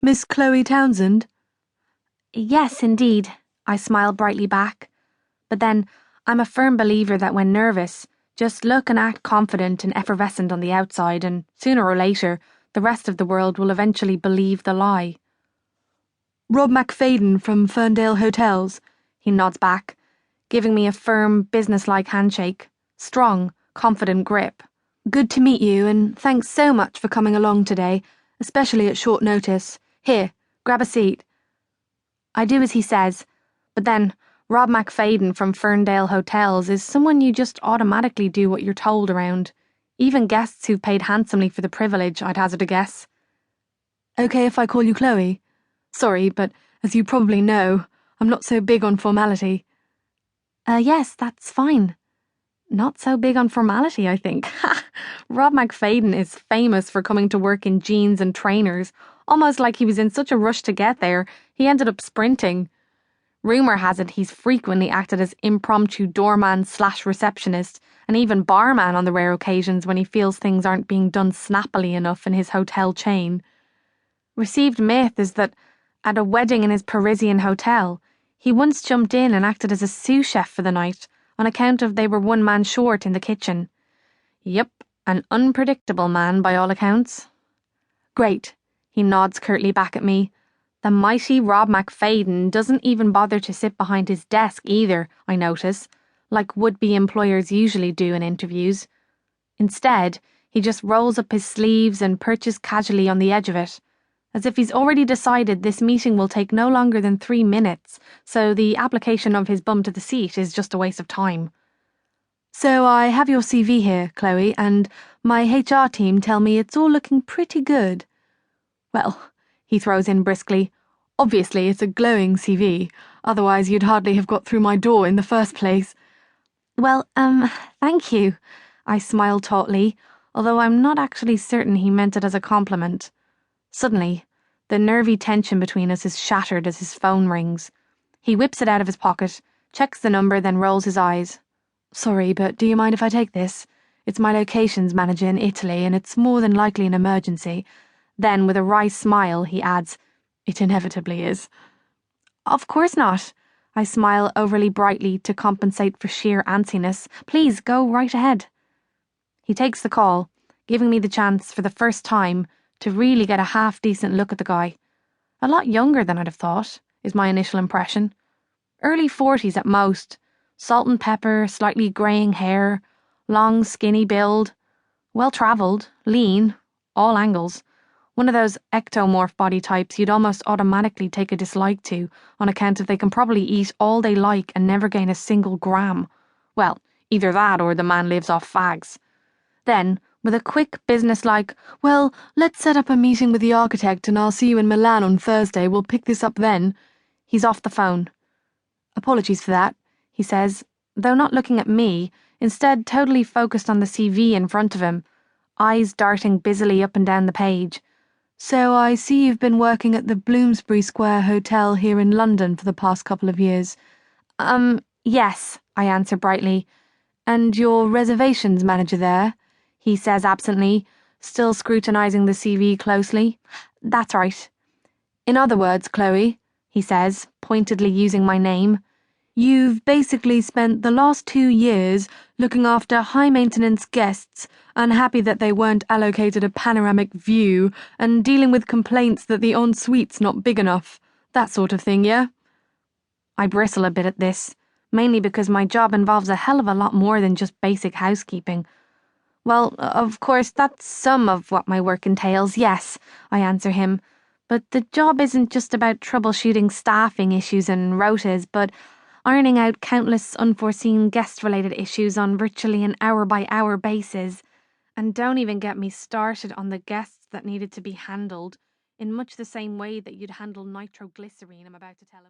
Miss Chloe Townsend? Yes, indeed, I smiled brightly back. But then, I'm a firm believer that when nervous, just look and act confident and effervescent on the outside, and sooner or later, the rest of the world will eventually believe the lie. Rob McFadden from Ferndale Hotels, He nods back, giving me a firm, businesslike handshake. Strong, confident grip. Good to meet you, and thanks so much for coming along today, especially at short notice. Here, grab a seat. I do as he says, but then Rob McFadden from Ferndale Hotels is someone you just automatically do what you're told around. Even guests who've paid handsomely for the privilege, I'd hazard a guess. Okay if I call you Chloe? Sorry, but as you probably know, I'm not so big on formality. Yes, that's fine. Not so big on formality, I think. Rob McFadden is famous for coming to work in jeans and trainers, almost like he was in such a rush to get there, he ended up sprinting. Rumour has it he's frequently acted as impromptu doorman/receptionist and even barman on the rare occasions when he feels things aren't being done snappily enough in his hotel chain. Received myth is that at a wedding in his Parisian hotel, he once jumped in and acted as a sous chef for the night on account of they were one man short in the kitchen. Yep, an unpredictable man by all accounts. Great, he nods curtly back at me. The mighty Rob McFadden doesn't even bother to sit behind his desk either, I notice, like would-be employers usually do in interviews. Instead, he just rolls up his sleeves and perches casually on the edge of it, as if he's already decided this meeting will take no longer than 3 minutes, so the application of his bum to the seat is just a waste of time. So I have your CV here, Chloe, and my HR team tell me it's all looking pretty good. Well, he throws in briskly, obviously it's a glowing CV, otherwise you'd hardly have got through my door in the first place. Well, thank you, I smiled tautly, although I'm not actually certain he meant it as a compliment. Suddenly, the nervy tension between us is shattered as his phone rings. He whips it out of his pocket, checks the number, then rolls his eyes. Sorry, but do you mind if I take this? It's my locations manager in Italy, and it's more than likely an emergency. Then, with a wry smile, he adds, It inevitably is. Of course not. I smile overly brightly to compensate for sheer antsiness. Please, go right ahead. He takes the call, giving me the chance, for the first time, to really get a half-decent look at the guy. A lot younger than I'd have thought, is my initial impression. Early 40s at most, salt and pepper, slightly greying hair, long skinny build, well-travelled, lean, all angles. One of those ectomorph body types you'd almost automatically take a dislike to on account of they can probably eat all they like and never gain a single gram. Well, either that or the man lives off fags. Then, with a quick businesslike, well, let's set up a meeting with the architect and I'll see you in Milan on Thursday, we'll pick this up then, he's off the phone. Apologies for that, he says, though not looking at me, instead totally focused on the CV in front of him, eyes darting busily up and down the page. So I see you've been working at the Bloomsbury Square Hotel here in London for the past couple of years. Yes, I answer brightly. And you're reservations manager there? He says absently, still scrutinising the CV closely. That's right. In other words, Chloe, he says, pointedly using my name, you've basically spent the last 2 years looking after high-maintenance guests, unhappy that they weren't allocated a panoramic view, and dealing with complaints that the ensuite's not big enough. That sort of thing, yeah? I bristle a bit at this, mainly because my job involves a hell of a lot more than just basic housekeeping. Well, of course, that's some of what my work entails, yes, I answer him. But the job isn't just about troubleshooting staffing issues and rotas, but ironing out countless unforeseen guest-related issues on virtually an hour-by-hour basis. And don't even get me started on the guests that needed to be handled, in much the same way that you'd handle nitroglycerine, I'm about to tell him.